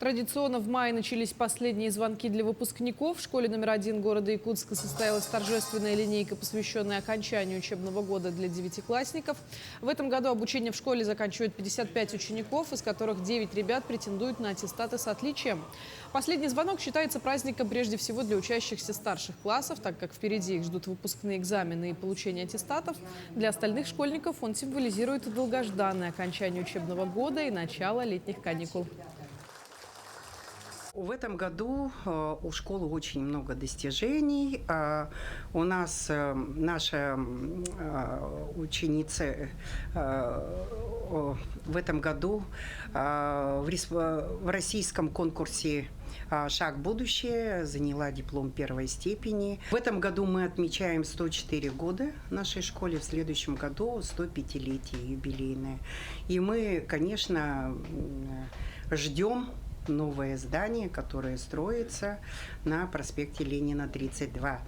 Традиционно в мае начались последние звонки для выпускников. В школе номер 1 города Якутска состоялась торжественная линейка, посвященная окончанию учебного года для девятиклассников. В этом году обучение в школе заканчивают 55 учеников, из которых 9 ребят претендуют на аттестаты с отличием. Последний звонок считается праздником прежде всего для учащихся старших классов, так как впереди их ждут выпускные экзамены и получение аттестатов. Для остальных школьников он символизирует долгожданное окончание учебного года и начало летних каникул. В этом году у школы очень много достижений. У нас наша ученица в этом году в российском конкурсе «Шаг в будущее» заняла диплом первой степени. В этом году мы отмечаем 104 года нашей школе, в следующем году 105-летие юбилейное. И мы, конечно, ждем новое здание, которое строится на проспекте Ленина, 32.